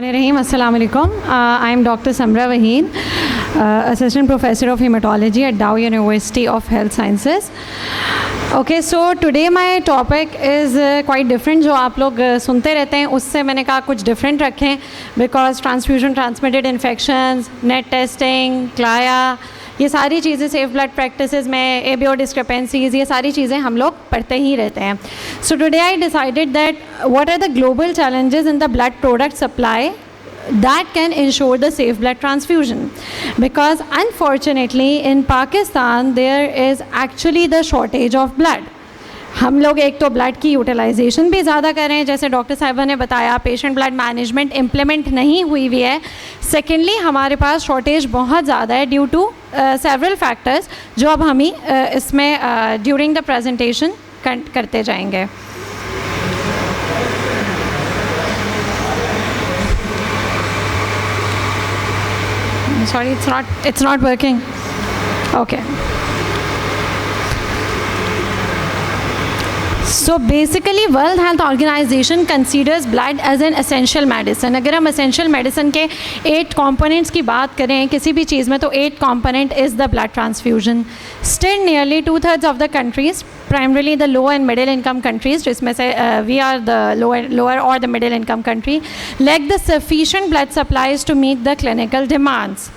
Rahim, Assalamu alaikum. I am Dr. Samra Waheen, Assistant Professor of Hematology at Dow University of Health Sciences. Okay, so today my topic is quite different. जो आप लोग सुनते रहते हैं उससे मैंने कहा कुछ different रखें because transfusion transmitted infections, net testing, CLIA, ये सारी चीज़ें सेफ ब्लड प्रैक्टिसेस में एबीओ डिस्क्रिपेंसीज ये सारी चीज़ें हम लोग पढ़ते ही रहते हैं. So today I decided that what are the global challenges in the blood product supply that can ensure the safe blood transfusion, because unfortunately in Pakistan there is actually the shortage of blood. हम लोग एक तो blood की utilisation भी ज़्यादा कर रहे हैं, जैसे डॉक्टर साहिबा ने बताया पेशेंट ब्लड मैनेजमेंट इम्प्लीमेंट नहीं हुई हुई है. सेकेंडली हमारे पास शॉर्टेज बहुत ज़्यादा है ड्यू टू सेवरल फैक्टर्स जो अब हम ही इसमें ड्यूरिंग द प्रेजेंटेशन करते जाएंगे. Sorry, it's not working. Okay. So basically World Health Organization considers blood as an essential medicine. अगर हम essential medicine के 8 components की बात करें किसी भी चीज़ में तो 8 component is the blood transfusion. Still nearly 2/3 of the countries, primarily the low and middle income countries, जिसमें से we are the lower or the middle income country, lack the sufficient blood supplies to meet the clinical demands.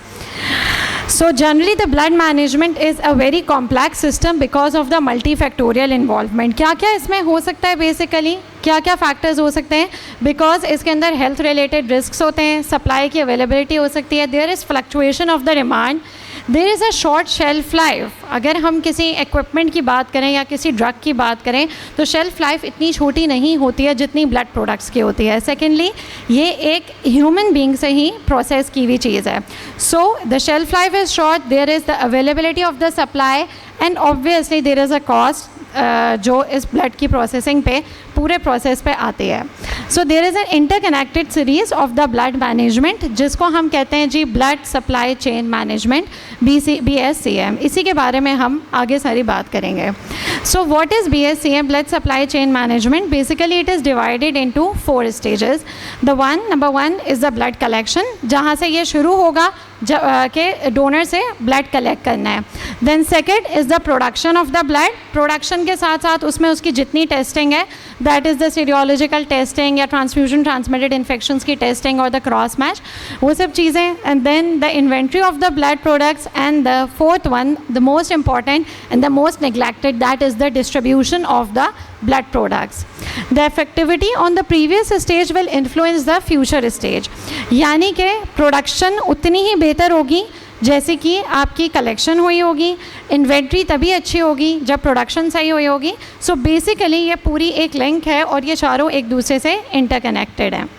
So generally the blood management is a very complex system because of the multifactorial involvement. क्या क्या इसमें हो सकता है, basically क्या क्या factors हो सकते हैं, बिकॉज इसके अंदर हेल्थ रिलेटेड रिस्क होते हैं, सप्लाई की अवेलेबिलिटी हो सकती है, there is fluctuation of the demand, there is a short shelf life. अगर हम किसी इक्विपमेंट की बात करें या किसी ड्रग की बात करें तो शेल्फ लाइफ इतनी छोटी नहीं होती है जितनी ब्लड प्रोडक्ट्स की होती है. सेकेंडली ये एक ह्यूमन बींग से ही प्रोसेस की हुई चीज़ है. So the shelf life is short, there is the availability of the supply and obviously there is a cost जो इस ब्लड की प्रोसेसिंग पे पूरे प्रोसेस पे आती है. So there is an interconnected series of the blood management जिसको हम कहते हैं जी blood supply chain management, BSCM. इसी के बारे में हम आगे सारी बात करेंगे. So what is BSCM, blood supply chain management? Basically it is divided into 4 stages. Number one is the blood collection, जहाँ से ये शुरू होगा के डोनर से ब्लड कलेक्ट करना है. Then second is the production of the blood. Production के साथ साथ उसमें उसकी जितनी टेस्टिंग है, that is the serological testing या ट्रांसफ्यूजन ट्रांसमिटेड इन्फेक्शंस की टेस्टिंग और द क्रॉस मैच, वो सब चीज़ें. And then the inventory of the blood products and the fourth one, the most important and the most neglected, that is the distribution of the blood products. The effectivity on the previous stage will influence the future stage. यानी कि production उतनी ही बेहतर होगी जैसे कि आपकी collection हुई होगी, इन्वेंट्री तभी अच्छी होगी जब प्रोडक्शन सही हुई होगी. सो बेसिकली ये पूरी एक लिंक है और ये चारों एक दूसरे से इंटरकनेक्टेड हैं.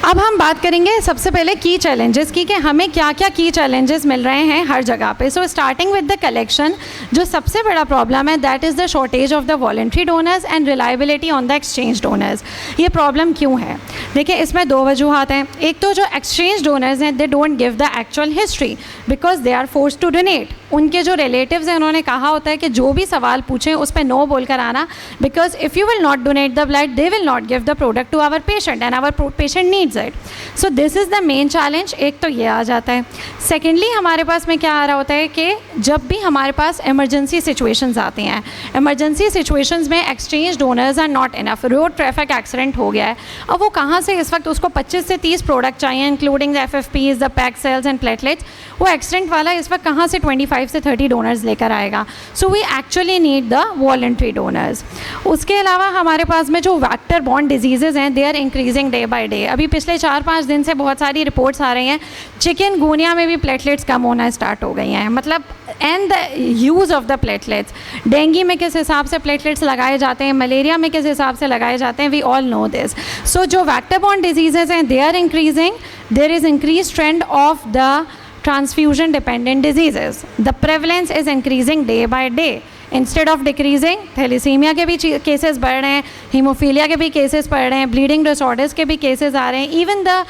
अब हम बात करेंगे सबसे पहले की चैलेंजेस की कि हमें क्या क्या की चैलेंजेस मिल रहे हैं हर जगह पे. So starting with the collection, जो सबसे बड़ा प्रॉब्लम है that is the shortage of the voluntary donors and reliability on the exchange donors. ये प्रॉब्लम क्यों है? देखिए इसमें 2 वजूहत हैं. एक तो जो एक्सचेंज डोनर्स हैं they don't give the actual history because they are force to donate. उनके जो रिलेटिव्स हैं उन्होंने कहा होता है कि जो भी सवाल पूछें उस पर नो बोल कर आना, because if you will not donate the blood they will not give the product to our patient and our patient needs it. So this is the main challenge. एक तो ये आ जाता है. सेकेंडली हमारे पास में क्या आ रहा होता है कि जब भी हमारे पास एमरजेंसी सिचुएशंस आती हैं, एमरजेंसी सिचुएशंस में exchange donors are not enough. Road traffic accident हो गया है, अब वो कहाँ से इस वक्त उसको 25 से 30 प्रोडक्ट चाहिए including the FFPs, the pack cells and platelets. वो एक्सीडेंट वाला इस वक्त कहाँ से 25 से 30 डोनर्स लेकर आएगा? So we actually need the voluntary donors. उसके अलावा हमारे पास में जो वेक्टर बॉर्न डिजीज़ेज़ हैं they are increasing day by day. अभी पिछले 4-5 दिन से बहुत सारी रिपोर्ट्स आ रही हैं चिकनगुनिया में भी प्लेटलेट्स कम होना स्टार्ट हो गई हैं. मतलब and the use of the platelets, dengue में किस हिसाब से प्लेटलेट्स लगाए जाते हैं, मलेरिया में किस हिसाब से लगाए जाते हैं, we all know this. So जो वेक्टर बॉर्न डिजीज़ेज़ हैं they are increasing. There is increase trend of the transfusion dependent diseases. The prevalence is increasing day by day. Instead of decreasing, thalassemia के भी cases बढ़ रहे हैं, haemophilia के भी cases बढ़ रहे हैं, ब्लीडिंग डिसऑर्डर्स के भी केसेस आ रहे हैं, even the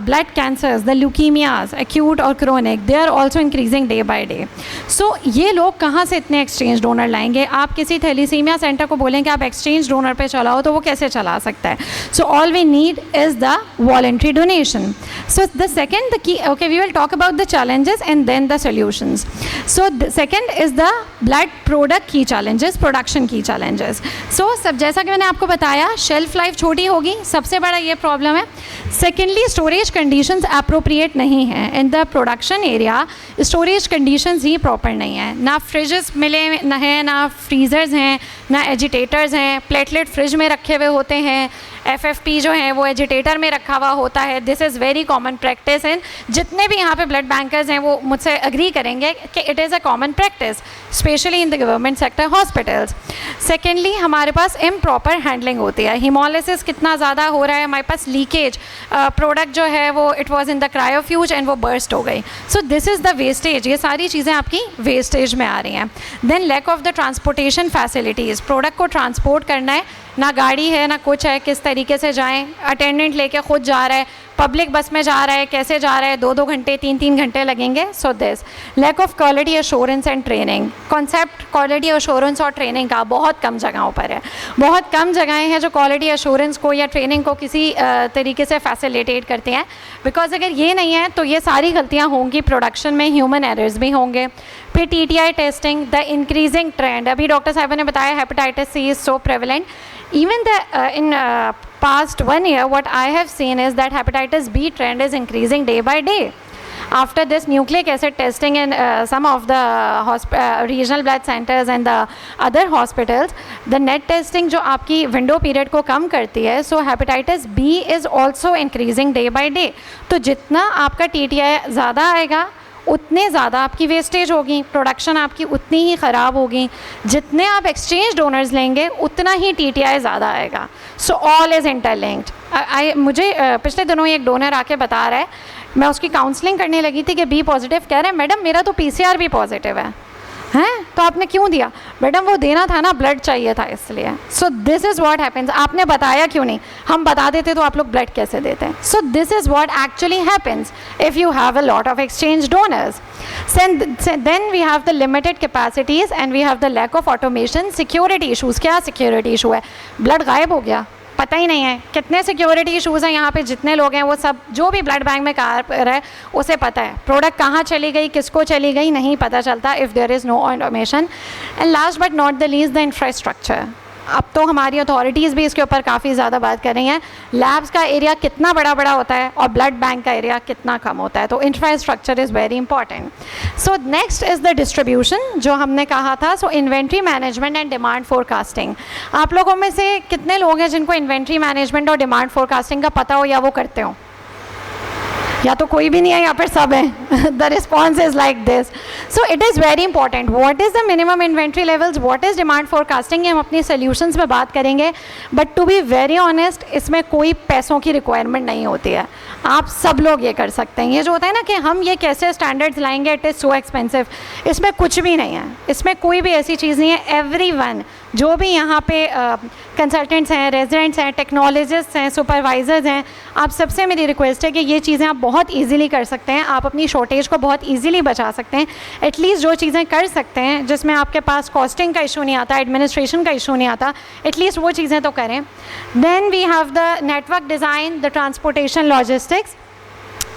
blood cancers, the leukaemias acute और chronic, they are also increasing day by day. So ये लोग कहाँ से इतने एक्सचेंज डोनर लाएंगे? आप किसी थैलेसीमिया सेंटर को बोलें कि आप एक्सचेंज डोनर पे चलाओ तो वो कैसे चला सकता है? So all we need is the voluntary donation. So the second, the key, okay, we will talk about the challenges and then the solutions. So the second is the blood product key challenges, production key challenges. So सब जैसा कि मैंने आपको बताया, shelf life छोटी होगी, सबसे बड़ा ये प्रॉब्लम है. Secondly, storage conditions appropriate नहीं हैं. In the production area, storage conditions he proper नहीं है. ना फ्रिजेस मिले ना हैं, ना फ्रीज़र्स हैं, ना एजिटेटर्स हैं. प्लेटलेट फ्रिज में रखे हुए होते हैं, FFP जो है वो एजिटेटर में रखा हुआ होता है. This is very common practice. And जितने भी यहाँ पे ब्लड बैंकर्स हैं वो मुझसे अग्री करेंगे कि it is a common practice, specially in the government sector hospitals. Secondly, हमारे पास इम्प्रॉपर हैंडलिंग होती है. हीमोलिसिस कितना ज़्यादा हो रहा है, हमारे पास लीकेज, प्रोडक्ट जो है वो it was in the cryofuge and वो बर्स्ट हो गई. So this is the wastage. ये सारी चीज़ें आपकी वेस्टेज में आ रही हैं. Then lack of the transportation facilities. Product को ट्रांसपोर्ट करना है, ना गाड़ी है ना कुछ है, किस तरीके से जाएं? अटेंडेंट लेके खुद जा रहा है, पब्लिक बस में जा रहा है, कैसे जा रहा है? 2-2 घंटे 3-3 घंटे लगेंगे. So this lack of quality assurance and training. Concept quality assurance और ट्रेनिंग का बहुत कम जगहों पर है. बहुत कम जगहें हैं जो क्वालिटी एश्योरेंस को या ट्रेनिंग को किसी तरीके से फैसिलिटेट करती हैं. बिकॉज अगर ये नहीं है तो ये सारी गलतियाँ होंगी प्रोडक्शन में, ह्यूमन एरर्स भी होंगे. फिर TTI testing, the increasing trend. अभी डॉक्टर साहब ने बताया hepatitis C is so prevalent. Even in past 1 year, what I have seen is that hepatitis B trend is increasing day by day. After this nucleic acid testing in some of the regional blood centers and the other hospitals, the net testing जो आपकी window period को कम करती है, so hepatitis B is also increasing day by day. तो जितना आपका TTI ज़्यादा आएगा उतने ज़्यादा आपकी वेस्टेज होगी, प्रोडक्शन आपकी उतनी ही ख़राब होगी. जितने आप एक्सचेंज डोनर्स लेंगे उतना ही TTI ज़्यादा आएगा. So all is interlinked. मुझे पिछले दिनों एक डोनर आके बता रहा है, मैं उसकी काउंसलिंग करने लगी थी कि B पॉजिटिव, कह रहे हैं मैडम मेरा तो PCR भी पॉजिटिव है. हैं तो आपने क्यों दिया? मैडम वो देना था ना, ब्लड चाहिए था इसलिए. सो दिस इज़ व्हाट हैपेंस. आपने बताया क्यों नहीं? हम बता देते तो आप लोग ब्लड कैसे देते हैं? So this is what actually happens if you have a lot of exchange donors. Then we have the limited capacities and we have the lack of automation. Security issues. क्या सिक्योरिटी इशू है? Blood गायब हो गया, पता ही नहीं है. कितने security issues हैं यहाँ पे, जितने लोग हैं वो सब, जो भी ब्लड बैंक में काम कर रहा है उसे पता है प्रोडक्ट कहाँ चली गई, किसको चली गई, नहीं पता चलता if there is no automation. And last but not the least, the infrastructure. अब तो हमारी अथॉरिटीज़ भी इसके ऊपर काफ़ी ज़्यादा बात कर रही हैं. लैब्स का एरिया कितना बड़ा होता है और ब्लड बैंक का एरिया कितना कम होता है. तो infrastructure is very important. So next is the distribution, जो हमने कहा था. So inventory management and demand forecasting. आप लोगों में से कितने लोग हैं जिनको इन्वेंट्री मैनेजमेंट और डिमांड फोरकास्टिंग का पता हो या वो करते हो? या तो कोई भी नहीं है या फिर सब है. The response is like this. So it is very important. What is the minimum inventory levels, what is demand forecasting, ये हम अपनी सोल्यूशंस में बात करेंगे. But to be very honest, इसमें कोई पैसों की रिक्वायरमेंट नहीं होती है. आप सब लोग ये कर सकते हैं. ये जो होता है ना कि हम ये कैसे स्टैंडर्ड्स लाएंगे, इट इज़ सो एक्सपेंसिव, इसमें कुछ भी नहीं है. इसमें कोई भी ऐसी चीज़ नहीं है. एवरीवन, जो भी यहाँ पे कंसल्टेंट्स हैं, रेजिडेंट्स हैं, टेक्नोलॉजिस्ट हैं, सुपरवाइजर्स हैं, आप सबसे मेरी रिक्वेस्ट है कि ये चीज़ें आप बहुत ईजीली कर सकते हैं. आप अपनी शॉर्टेज को बहुत ईजीली बचा सकते हैं. एटलीस्ट जो चीज़ें कर सकते हैं जिसमें आपके पास कॉस्टिंग का इशू नहीं आता, एडमिनिस्ट्रेशन का इशू नहीं आता, एटलीस्ट वो चीज़ें तो करें. Then we have the network design, the transportation logistics,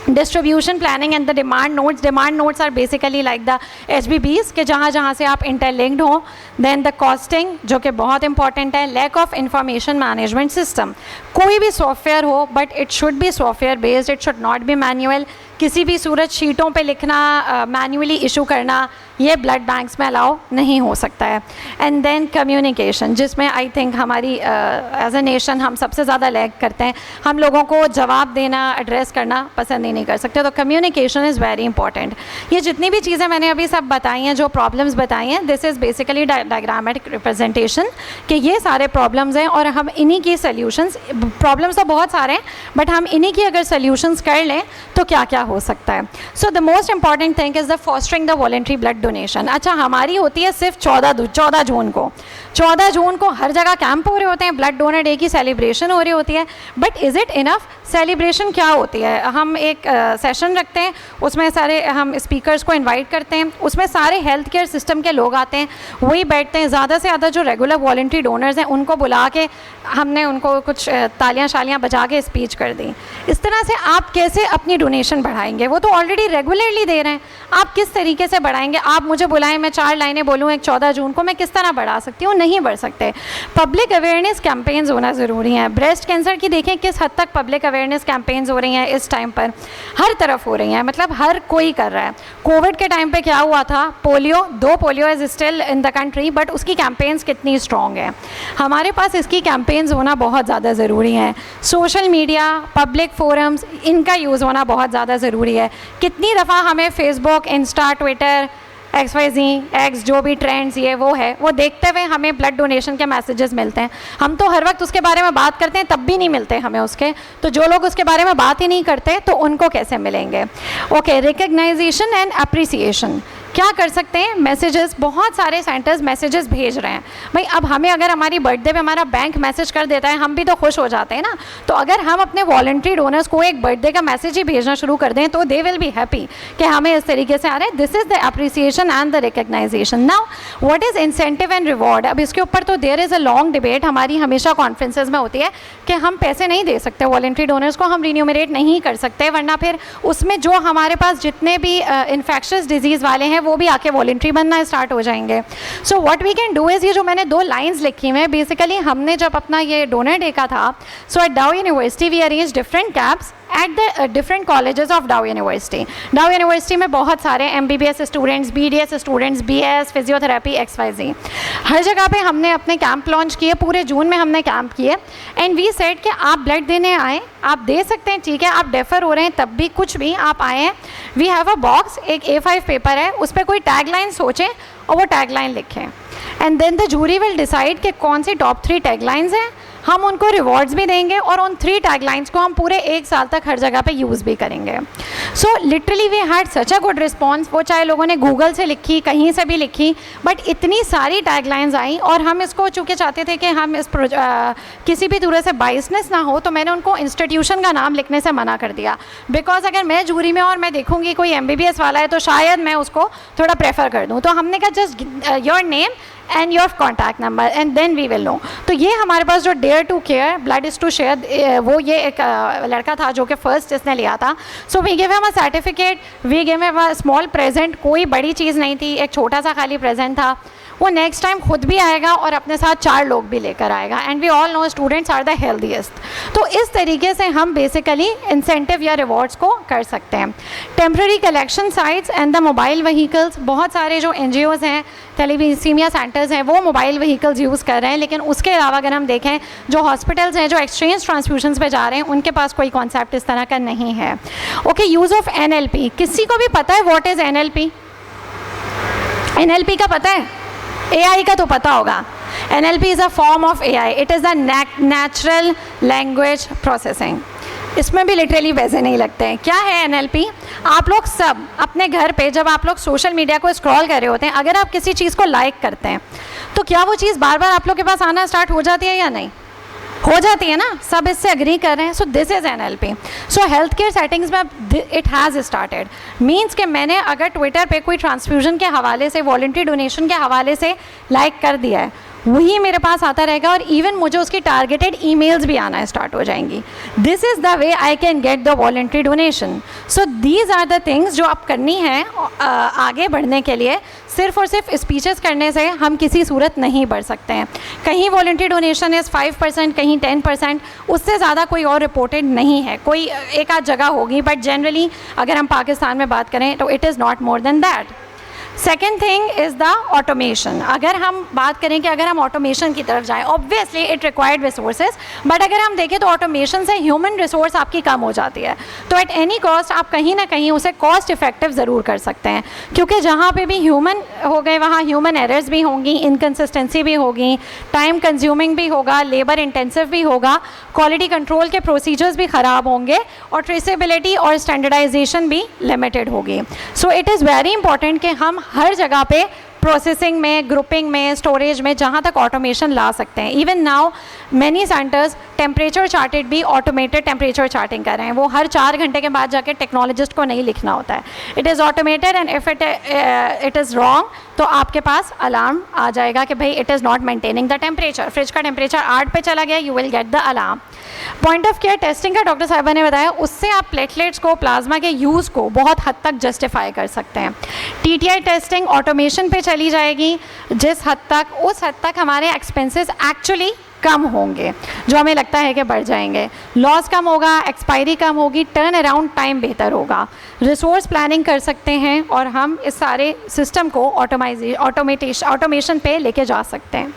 distribution planning and the demand nodes. Demand nodes are basically like the HBBs के जहाँ से आप इंटरलिंक्ड हो. देन द कॉस्टिंग, जो कि बहुत इंपॉर्टेंट है. Lack of information management system. कोई भी सॉफ्टवेयर हो but it should be software based, it should not be manual. किसी भी सूरत शीटों पे लिखना, मैन्युअली इशू करना, ये ब्लड बैंक्स में अलाउ नहीं हो सकता है. एंड देन कम्युनिकेशन, जिसमें आई थिंक हमारी एज ए नेशन हम सबसे ज़्यादा लैग करते हैं. हम लोगों को जवाब देना, एड्रेस करना पसंद ही नहीं कर सकते. तो कम्युनिकेशन इज़ वेरी इंपॉर्टेंट. ये जितनी भी चीज़ें मैंने अभी सब बताई हैं, जो प्रॉब्लम्स बताई हैं, this is basically diagrammatic representation कि ये सारे प्रॉब्लम्स हैं और हम इन्हीं की सल्यूशंस, प्रॉब्लम्स तो बहुत सारे हैं बट हम इन्हीं की अगर सल्यूशंस कर लें तो क्या क्या हो सकता है. So the most important thing is the fostering the voluntary blood donation. अच्छा, हमारी होती है सिर्फ 14 जून को. 14 जून को हर जगह कैंप हो रहे होते हैं, ब्लड डोनर डे की सेलिब्रेशन हो रही होती है. But is it enough? Celebration क्या होती है? हम एक सेशन रखते हैं, उसमें सारे हम स्पीकर्स को इनवाइट करते हैं, उसमें सारे हेल्थ केयर सिस्टम के लोग आते हैं, वही बैठते हैं. ज़्यादा से ज़्यादा जो रेगुलर वॉलेंट्री डोनर्स हैं उनको बुला के हमने उनको कुछ तालियां शालियां बजा के स्पीच कर दी. इस तरह से आप कैसे अपनी डोनेशन बढ़ाएंगे? वो तो ऑलरेडी रेगुलरली दे रहे हैं, आप किस तरीके से बढ़ाएंगे? आप मुझे बुलाएं, मैं 4 लाइनें बोलूँ एक 14 जून को, मैं किस तरह बढ़ा सकती हूँ? नहीं बढ़ सकते. पब्लिक अवेयरनेस कैंपेन्स होना ज़रूरी है. ब्रेस्ट कैंसर की देखें किस हद तक पब्लिक अवेयरनेस कैंपेन्स हो रही हैं इस टाइम पर, हर तरफ हो रही हैं, मतलब हर कोई कर रहा है. कोविड के टाइम पे क्या हुआ था? पोलियो, दो polio is still in the country, but उसकी कैंपेन्स कितनी स्ट्रॉन्ग है. हमारे पास इसकी कैंपेन्स होना बहुत ज़्यादा ज़रूरी है. सोशल मीडिया, पब्लिक फोरम्स, इनका यूज़ होना बहुत ज़्यादा ज़रूरी है. कितनी दफ़ा हमें Facebook, Insta, Twitter, XYZ, X जो भी ट्रेंड्स ये वो है, वो देखते हुए हमें ब्लड डोनेशन के मैसेजेस मिलते हैं. हम तो हर वक्त उसके बारे में बात करते हैं, तब भी नहीं मिलते हमें उसके. तो जो लोग उसके बारे में बात ही नहीं करते तो उनको कैसे मिलेंगे? Okay, recognisation and appreciation. क्या कर सकते हैं? मैसेजेस, बहुत सारे सेंटर्स मैसेजेस भेज रहे हैं. भाई अब हमें अगर हमारी बर्थडे पे हमारा बैंक मैसेज कर देता है, हम भी तो खुश हो जाते हैं ना. तो अगर हम अपने वॉलंटरी डोनर्स को एक बर्थडे का मैसेज ही भेजना शुरू कर दें तो दे विल बी हैप्पी कि हमें इस तरीके से आ रहे हैं. This is the appreciation and the recognization. Now what is incentive and reward? अब इसके ऊपर तो there is a long debate. हमारी हमेशा कॉन्फ्रेंसेज में होती है कि हम पैसे नहीं दे सकते वॉलंटरी डोनर्स को, हम रिन्यूमरेट नहीं कर सकते, वरना फिर उसमें जो हमारे पास जितने भी इन्फेक्शस डिजीज़ वाले हैं वो भी आके वॉलंटरी बनना स्टार्ट हो जाएंगे. So what we can do is, ये जो मैंने 2 लाइंस लिखी हैं, बेसिकली हमने जब अपना ये डोनर डे का था, so at Dow University we arrange different camps at the different colleges of Dow University. Dow University में बहुत सारे MBBS students, BDS students, BS, physiotherapy, XYZ, हर जगह पे हमने अपने कैंप लॉन्च किए. पूरे जून में हमने कैंप किए एंड वी सेड कि आप ब्लड देने आए, आप दे सकते हैं, ठीक है, आप डेफर हो रहे हैं तब भी, कुछ भी आप आए हैं, वी हैव अ बॉक्स, एक A5 पेपर है, उस पर कोई टैगलाइन सोचें और वो टैगलाइन लिखें. And then the jury will decide कि कौन सी टॉप 3 टैगलाइंस हैं. हम उनको रिवॉर्ड्स भी देंगे और उन 3 टैगलाइंस को हम पूरे 1 साल तक हर जगह पे यूज़ भी करेंगे. So literally we had such a good response. वो चाहे लोगों ने गूगल से लिखी, कहीं से भी लिखी, बट इतनी सारी टैगलाइंस आई. और हम इसको चूँकि चाहते थे कि हम इस किसी भी तरह से बाइसनेस ना हो, तो मैंने उनको इंस्टीट्यूशन का नाम लिखने से मना कर दिया. बिकॉज अगर मैं जूरी में और मैं देखूँगी कोई MBBS वाला है तो शायद मैं उसको थोड़ा प्रेफर कर दूँ. तो हमने कहा just your name and your contact number and then we will know. तो ये हमारे पास जो dare to care, blood is to share, वो ये एक लड़का था जो कि फर्स्ट इसने लिया था. So we give him a certificate, we give him a small present. कोई बड़ी चीज़ नहीं थी, एक छोटा सा खाली प्रेजेंट था. वो नेक्स्ट टाइम खुद भी आएगा और अपने साथ 4 लोग भी लेकर आएगा. And we all know students are the healthiest. तो इस तरीके से हम बेसिकली इंसेंटिव या रिवॉर्ड्स को कर सकते हैं. Temporary collection sites and the mobile vehicles, बहुत सारे जो NGOs हैं, थैलेसीमिया सेंटर्स हैं, वो मोबाइल व्हीकल्स यूज़ कर रहे हैं. लेकिन उसके अलावा अगर हम देखें, जो हॉस्पिटल्स हैं जो एक्सचेंज ट्रांसफ्यूजन्स पे जा रहे हैं, उनके पास कोई कॉन्सेप्ट इस तरह का नहीं है. Okay, use of NLP. किसी को भी पता है व्हाट इज़ NLP? NLP का पता है? AI का तो पता होगा. NLP is a form of AI. It is the natural language processing. इसमें भी लिटरली वैसे नहीं लगते हैं. क्या है NLP? आप लोग सब अपने घर पे जब आप लोग सोशल मीडिया को स्क्रॉल कर रहे होते हैं, अगर आप किसी चीज़ को लाइक करते हैं तो क्या वो चीज़ बार बार आप लोग के पास आना स्टार्ट हो जाती है या नहीं? हो जाती है ना. सब इससे अग्री कर रहे हैं. So this is NLP. So health care settings में इट हैज़ स्टार्टेड. मीन्स कि मैंने अगर ट्विटर पे कोई ट्रांसफ्यूजन के हवाले से, वॉलंटरी डोनेशन के हवाले से लाइक कर दिया है, वही मेरे पास आता रहेगा और इवन मुझे उसकी टारगेटेड ईमेल्स भी आना स्टार्ट हो जाएंगी. This is the way I can get the voluntary donation. So these are the things जो आप करनी है आगे बढ़ने के लिए. सिर्फ और सिर्फ स्पीचेस करने से हम किसी सूरत नहीं बढ़ सकते हैं. कहीं वॉलंटरी डोनेशन इज़ 5%, कहीं 10%, उससे ज़्यादा कोई और रिपोर्टेड नहीं है. कोई एक आध जगह होगी, बट जनरली अगर हम पाकिस्तान में बात करें तो it is not more than that. Second thing is the automation. अगर हम बात करें कि अगर हम ऑटोमेशन की तरफ जाएं, obviously it required resources, but अगर हम देखें तो ऑटोमेशन से ह्यूमन रिसोर्स आपकी कम हो जाती है. तो एट एनी कॉस्ट आप कहीं ना कहीं उसे कॉस्ट इफेक्टिव ज़रूर कर सकते हैं, क्योंकि जहाँ पे भी ह्यूमन हो गए, वहाँ ह्यूमन एरर्स भी होंगी, इनकन्सिस्टेंसी भी होगी, टाइम कंज्यूमिंग भी होगा, लेबर इंटेंसिव भी होगा, क्वालिटी कंट्रोल के प्रोसीजर्स भी ख़राब होंगे और ट्रेसेबिलिटी और स्टैंडर्डाइजेशन भी लिमिटेड होगी. सो इट इज़ वेरी इंपॉर्टेंट कि हम हर जगह पे प्रोसेसिंग में, ग्रुपिंग में, स्टोरेज में जहाँ तक ऑटोमेशन ला सकते हैं. Even now many centres temperature chartered भी ऑटोमेटेड टेम्परेचर चार्टिंग कर रहे हैं. वो हर 4 घंटे के बाद जाके टेक्नोलॉजिस्ट को नहीं लिखना होता है. It is automated and if it is wrong तो आपके पास अलार्म आ जाएगा कि भाई it is not maintaining the temperature. Fridge का टेम्परेचर 8 पे चला गया, you will get the alarm. Point of care testing का डॉक्टर साहिबा ने बताया, उससे आप प्लेटलेट्स को, प्लाज्मा के यूज़ को बहुत हद तक जस्टिफाई कर सकते हैं. टीटीआई टेस्टिंग ऑटोमेशन पे चली जाएगी, जिस हद तक, उस हद तक हमारे एक्सपेंसेस एक्चुअली कम होंगे, जो हमें लगता है कि बढ़ जाएंगे. लॉस कम होगा, एक्सपायरी कम होगी, टर्न अराउंड टाइम बेहतर होगा, रिसोर्स प्लानिंग कर सकते हैं और हम इस सारे सिस्टम को ऑटोमेशन पे लेके जा सकते हैं.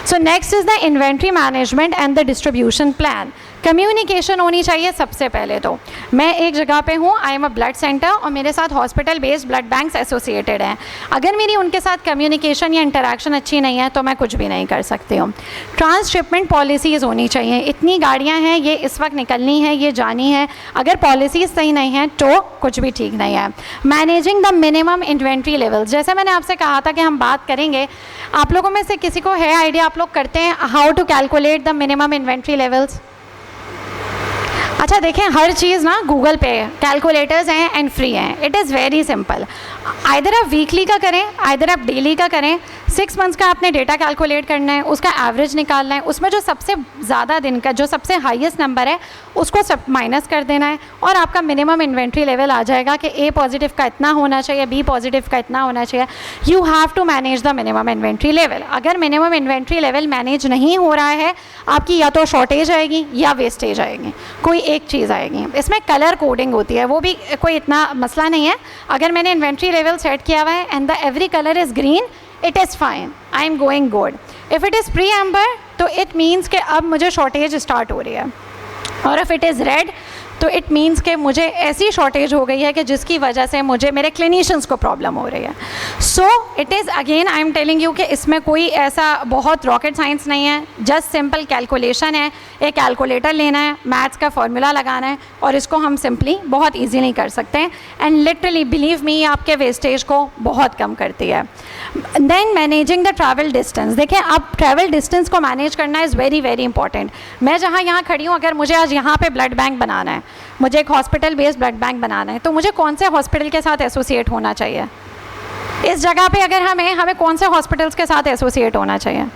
सो next is the inventory management and the distribution plan. Communication होनी चाहिए सबसे पहले. तो मैं एक जगह पे हूँ, I am a blood centre और मेरे साथ hospital based blood banks associated हैं. अगर मेरी उनके साथ कम्युनिकेशन या इंटरेक्शन अच्छी नहीं है तो मैं कुछ भी नहीं कर सकती हूँ. ट्रांसशिपमेंट पॉलिसीज़ होनी चाहिए. इतनी गाड़ियाँ हैं, ये इस वक्त निकलनी है, ये जानी है, अगर पॉलिसीज़ सही नहीं हैं तो कुछ भी ठीक नहीं है. Managing the minimum inventory levels, जैसे मैंने आपसे कहा था कि हम बात करेंगे. आप लोगों में से किसी को है आइडिया, आप लोग करते हैं how to calculate the minimum inventory levels? अच्छा देखें, हर चीज़ ना गूगल पे कैलकुलेटर्स हैं एंड फ्री हैं. It is very simple. Either आप वीकली का करें, आइदर आप डेली का करें. 6 मंथ्स का आपने डेटा कैलकुलेट करना है, उसका एवरेज निकालना है, उसमें जो सबसे ज़्यादा दिन का, जो सबसे हाईएस्ट नंबर है उसको सब माइनस कर देना है और आपका मिनिमम इन्वेंट्री लेवल आ जाएगा कि ए पॉजिटिव का इतना होना चाहिए, बी पॉजिटिव का इतना होना चाहिए. You have to manage the minimum inventory level. अगर मिनिमम इन्वेंट्री लेवल मैनेज नहीं हो रहा है, आपकी या तो शॉर्टेज आएगी या वेस्टेज आएगी, कोई एक चीज़ आएगी. इसमें कलर कोडिंग होती है, वो भी कोई इतना मसला नहीं है. अगर मैंने इन्वेंट्री लेवल सेट किया हुआ है and the every colour is green, it is fine, I am going good. If it is pre amber तो इट मीन्स कि अब मुझे शॉर्टेज स्टार्ट हो रही है, और इफ़ इट इज़ रेड तो इट मीन्स कि मुझे ऐसी शॉर्टेज हो गई है कि जिसकी वजह से मुझे, मेरे क्लिनिशियंस को प्रॉब्लम हो रही है. सो it is again, I am telling you कि इसमें कोई ऐसा बहुत रॉकेट साइंस नहीं है. जस्ट सिंपल कैलकुलेशन है. एक कैलकुलेटर लेना है, मैथ्स का फॉर्मूला लगाना है और इसको हम सिंपली बहुत ईजीली कर सकते हैं. एंड लिटरली बिलीव मी, आपके वेस्टेज को बहुत कम करती है. Then managing the travel distance. देखें, अब ट्रैवल डिस्टेंस को मैनेज करना इज़ वेरी वेरी इंपॉर्टेंट. मैं जहाँ यहाँ खड़ी हूँ, अगर मुझे आज यहाँ पे ब्लड बैंक बनाना है, मुझे एक हॉस्पिटल बेस्ड ब्लड बैंक बनाना है, तो मुझे कौन से हॉस्पिटल के साथ एसोसिएट होना चाहिए? इस जगह पे अगर हमें कौन से हॉस्पिटल्स के साथ एसोसिएट होना चाहिए?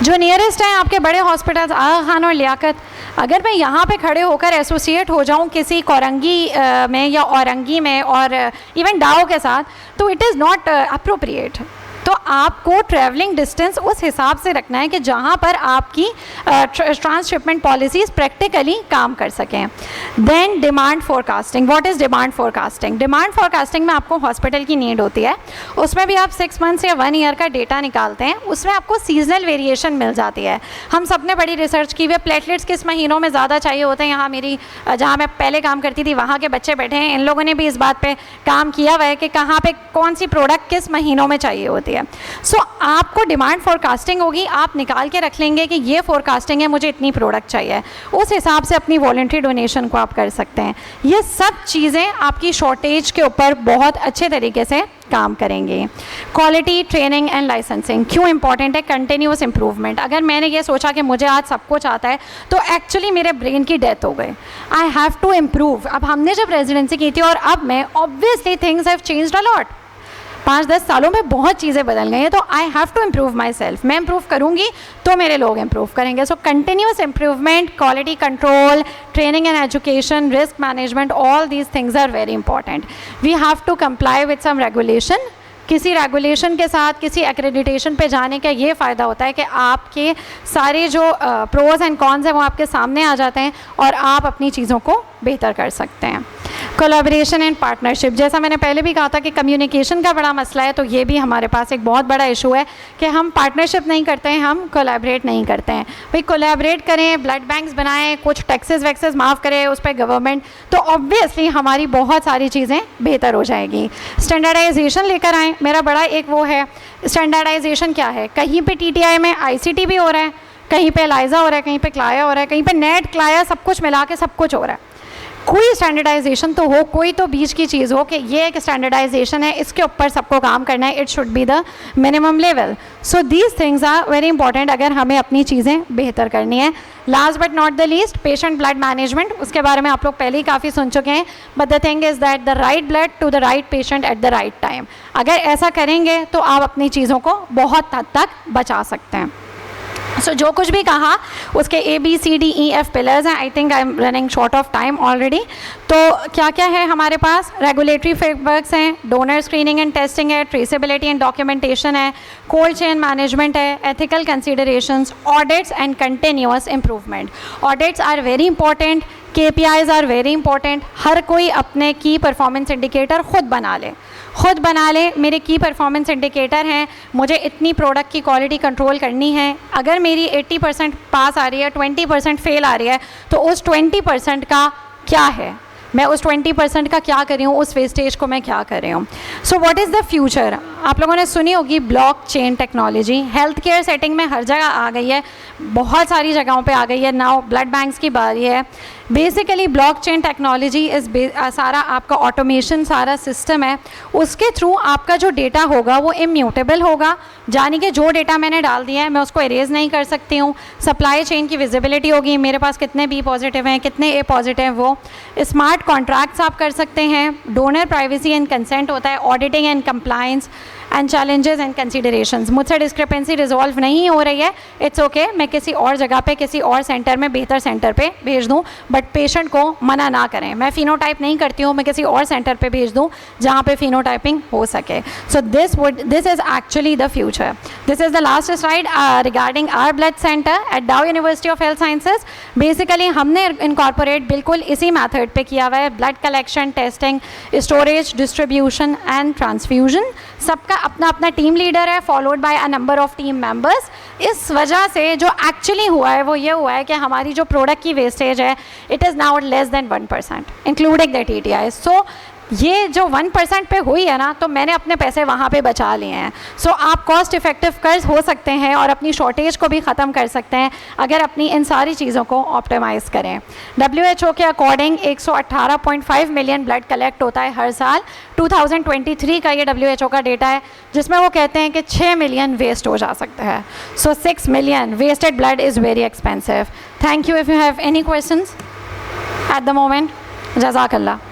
जो नियरेस्ट हैं आपके बड़े हॉस्पिटल्स, आगा खान और लियाकत. अगर मैं यहाँ पे खड़े होकर एसोसिएट हो जाऊँ किसी कोरंगी में या औरंगी में और इवन डाओ के साथ, तो इट इज़ नॉट अप्रोप्रिएट. तो आपको ट्रैवलिंग डिस्टेंस उस हिसाब से रखना है कि जहाँ पर आपकी ट्रांसशिपमेंट पॉलिसीज़ प्रैक्टिकली काम कर सकें. Then demand forecasting. What is demand forecasting? Demand forecasting में आपको हॉस्पिटल की नीड होती है, उसमें भी आप 6 मंथ्स या 1 ईयर का डेटा निकालते हैं. उसमें आपको सीजनल वेरिएशन मिल जाती है. हम सब ने बड़ी रिसर्च की हुई है, प्लेटलेट्स किस महीनों में ज़्यादा चाहिए होते हैं. यहाँ मेरी, जहाँ मैं पहले काम करती थी, वहाँ के बच्चे बैठे हैं, इन लोगों ने भी इस बात पर काम किया हुआ है कि कहाँ पर कौन सी प्रोडक्ट किस महीनों में चाहिए होती है. सो आपको डिमांड फोरकास्टिंग होगी, आप निकाल के रख लेंगे कि ये फोरकास्टिंग है, मुझे इतनी प्रोडक्ट चाहिए. उस हिसाब से अपनी वॉलंटरी डोनेशन को आप कर सकते हैं. ये सब चीज़ें आपकी शॉर्टेज के ऊपर बहुत अच्छे तरीके से काम करेंगे. क्वालिटी, ट्रेनिंग एंड लाइसेंसिंग क्यों इंपॉर्टेंट है? Continuous improvement. अगर मैंने ये सोचा कि मुझे आज सब कुछ आता है तो एक्चुअली मेरे ब्रेन की डेथ हो गई. I have to improve. अब हमने जब रेजिडेंसी की थी और अब मैं, obviously things have changed a lot. 5-10 सालों में बहुत चीज़ें बदल गई हैं. तो I have to improve myself. मैं इम्प्रूव करूँगी तो मेरे लोग इम्प्रूव करेंगे. So continuous improvement, quality control, training and education, risk management, all these things are very important. We have to comply with some regulation. किसी regulation के साथ, किसी एक्रेडिटेशन पे जाने का ये फ़ायदा होता है कि आपके सारे जो प्रोज एंड कॉन्स हैं वो आपके सामने आ जाते हैं और आप अपनी चीज़ों को बेहतर कर सकते हैं. कोलैबोरेशन एंड पार्टनरशिप, जैसा मैंने पहले भी कहा था कि कम्युनिकेशन का बड़ा मसला है, तो ये भी हमारे पास एक बहुत बड़ा इशू है कि हम पार्टनरशिप नहीं करते हैं, हम कोलैबोरेट नहीं करते हैं। भाई कोलैबोरेट करें, ब्लड बैंक्स बनाएं, कुछ टैक्सेस वैक्सेस माफ़ करे उस पर गवर्नमेंट, तो ऑब्वियसली हमारी बहुत सारी चीज़ें बेहतर हो जाएगी। स्टैंडर्डाइजेशन लेकर आएँ, मेरा बड़ा एक वो है। स्टैंडर्डाइजेशन क्या है, कहीं पे TTI में ICT भी हो रहा है, कहीं पे एलाइजा हो रहा है, कहीं पे क्लाया हो रहा है, कहीं पे नेट क्लाया, सब कुछ मिला के सब कुछ हो रहा है। कोई स्टैंडर्डाइजेशन तो हो, कोई तो बीच की चीज़ हो कि ये एक स्टैंडर्डाइजेशन है, इसके ऊपर सबको काम करना है, it should be the minimum level. So these things are very important अगर हमें अपनी चीज़ें बेहतर करनी है। Last but not the least, patient blood management, उसके बारे में आप लोग पहले ही काफ़ी सुन चुके हैं, but the thing is that the right blood to the right patient at the right time. अगर ऐसा करेंगे तो आप अपनी चीज़ों को बहुत हद तक बचा सकते हैं। सो जो कुछ भी कहा उसके ABCDEF पिलर्स हैं। I think I am running short of time already. तो क्या क्या है हमारे पास, रेगुलेटरी फ्रेमवर्क्स हैं, डोनर स्क्रीनिंग एंड टेस्टिंग है, ट्रेसेबिलिटी एंड डॉक्यूमेंटेशन है, कोल्ड चेन मैनेजमेंट है, ethical considerations, audits and continuous improvement. Audits are very important, KPIs are very important. हर कोई अपने की परफॉर्मेंस इंडिकेटर खुद बना ले, मेरे की परफॉर्मेंस इंडिकेटर हैं, मुझे इतनी प्रोडक्ट की क्वालिटी कंट्रोल करनी है। अगर मेरी 80% पास आ रही है, 20% फेल आ रही है, तो उस 20% का क्या है, मैं उस 20% का क्या कर रही हूँ, उस वेस्टेज को मैं क्या कर रही हूँ। So what is the future, आप लोगों ने सुनी होगी blockchain technology, health care setting में हर जगह आ गई है, बहुत सारी जगहों पे आ गई है। नाउ ब्लड बैंक्स की बारी है। बेसिकली ब्लॉकचेन टेक्नोलॉजी इस सारा आपका ऑटोमेशन, सारा सिस्टम है, उसके थ्रू आपका जो डेटा होगा वो इम्यूटेबल होगा, यानी कि जो डेटा मैंने डाल दिया है मैं उसको इरेज नहीं कर सकती हूँ। सप्लाई चेन की विजिबिलिटी होगी, मेरे पास कितने B पॉजिटिव हैं, कितने A पॉजिटिव, वो स्मार्ट कॉन्ट्रैक्ट्स आप कर सकते हैं, डोनर प्राइवेसी एंड कंसेंट होता है, auditing and compliance and challenges and considerations. मुझसे डिस्क्रिपेंसी रिजॉल्व नहीं हो रही है, इट्स ओके, मैं किसी और जगह पे, किसी और सेंटर में, बेहतर सेंटर पे भेज दूं, बट पेशेंट को मना ना करें। मैं फिनोटाइप नहीं करती हूँ, मैं किसी और सेंटर पे भेज दूं जहाँ पे फिनोटाइपिंग हो सके। So this is actually the future. This is the last slide regarding our blood center at Dow university of health sciences. Basically हमने इनकॉर्पोरेट बिल्कुल इसी मैथड पे किया हुआ है, blood collection, testing, storage, distribution and transfusion. सबका अपना अपना टीम लीडर है, followed by a number of team members. इस वजह से जो एक्चुअली हुआ है वो ये हुआ है कि हमारी जो प्रोडक्ट की वेस्टेज है it is now less than 1% including the TTI। सो ये जो 1% पे हुई है ना, तो मैंने अपने पैसे वहाँ पे बचा लिए हैं। सो आप कॉस्ट इफेक्टिव कर्ज हो सकते हैं और अपनी शॉर्टेज को भी ख़त्म कर सकते हैं अगर अपनी इन सारी चीज़ों को ऑप्टिमाइज़ करें। WHO के अकॉर्डिंग 118.5 मिलियन ब्लड कलेक्ट होता है हर साल। 2023 का ये WHO का डेटा है, जिसमें वो कहते हैं कि 6 मिलियन वेस्ट हो जा सकता है। So 6 million wasted blood is very expensive. Thank you. If you have any questions at the moment, जज़ाकल्लाह।